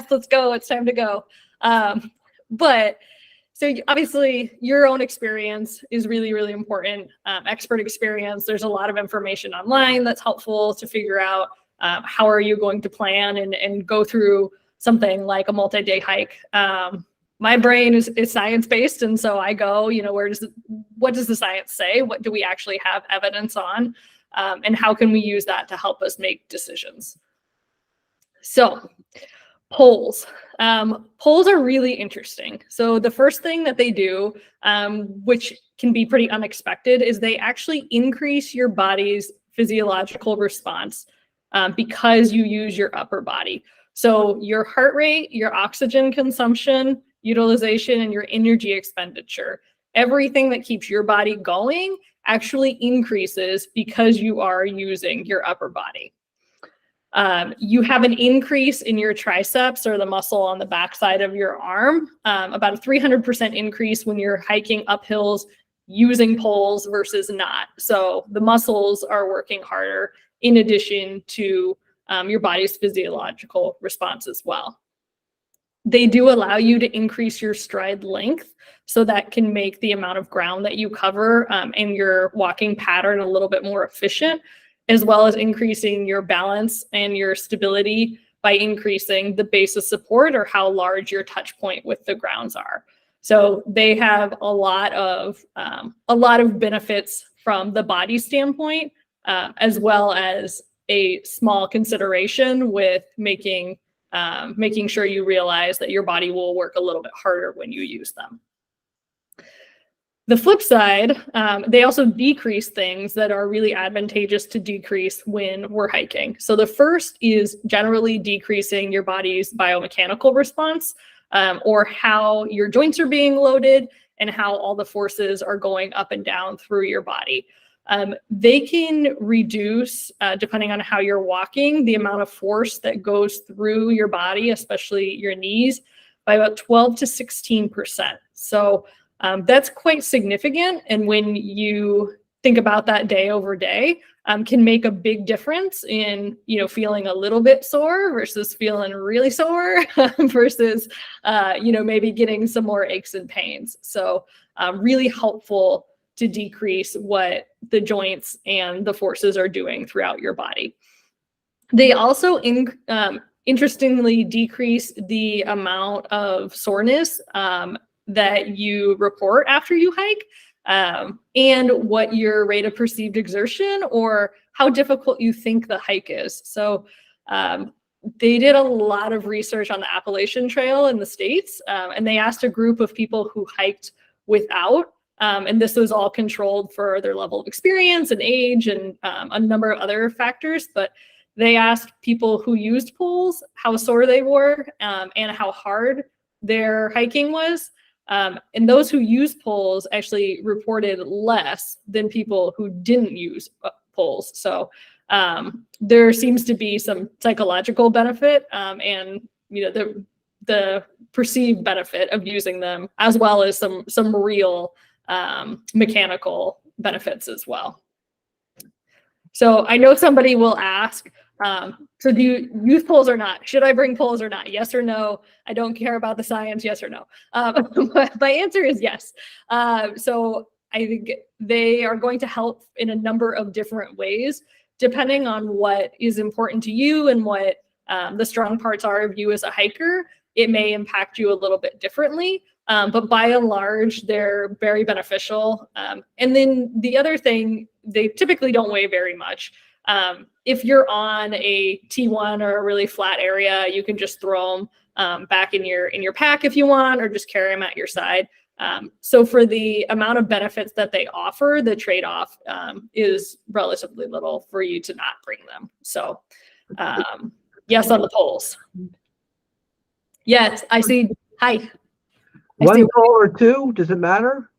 yes, let's go. It's time to go. But so obviously your own experience is really, really important. Expert experience, there's a lot of information online that's helpful to figure out how are you going to plan and go through something like a multi-day hike. My brain is science-based, and so I go, what does the science say? What do we actually have evidence on? And how can we use that to help us make decisions? So polls. Polls are really interesting. So the first thing that they do, which can be pretty unexpected, is they actually increase your body's physiological response because you use your upper body. So your heart rate, your oxygen consumption, utilization, and your energy expenditure, everything that keeps your body going actually increases because you are using your upper body. You have an increase in your triceps, or the muscle on the backside of your arm, about a 300% increase when you're hiking up hills using poles versus not. So the muscles are working harder in addition to your body's physiological response as well. They do allow you to increase your stride length, so that can make the amount of ground that you cover and your walking pattern a little bit more efficient, as well as increasing your balance and your stability by increasing the base of support, or how large your touch point with the grounds are. So they have a lot of benefits from the body standpoint, as well as a small consideration with making sure you realize that your body will work a little bit harder when you use them. The flip side, they also decrease things that are really advantageous to decrease when we're hiking. So the first is generally decreasing your body's biomechanical response, or how your joints are being loaded and how all the forces are going up and down through your body. They can reduce, depending on how you're walking, the amount of force that goes through your body, especially your knees, by about 12 to 16%. So that's quite significant. And when you think about that day over day, can make a big difference in, feeling a little bit sore versus feeling really sore versus, maybe getting some more aches and pains. So really helpful to decrease what the joints and the forces are doing throughout your body. They also interestingly decrease the amount of soreness that you report after you hike, and what your rate of perceived exertion or how difficult you think the hike is. So they did a lot of research on the Appalachian Trail in the States, and they asked a group of people who hiked without, and this was all controlled for their level of experience and age and a number of other factors. But they asked people who used poles how sore they were and how hard their hiking was. And those who used poles actually reported less than people who didn't use poles. So there seems to be some psychological benefit and the perceived benefit of using them, as well as some real mechanical benefits as well. So I know somebody will ask, so do you use poles or not? Should I bring poles or not? Yes or no? I don't care about the science, yes or no. My answer is yes. So I think they are going to help in a number of different ways, depending on what is important to you and what the strong parts are of you as a hiker. It may impact you a little bit differently, but by and large, they're very beneficial. And then the other thing, they typically don't weigh very much. If you're on a T1 or a really flat area, you can just throw them back in your pack if you want, or just carry them at your side. So for the amount of benefits that they offer, the trade-off is relatively little for you to not bring them. So yes on the poles. Yes, I see. Hi. One pole or two, does it matter?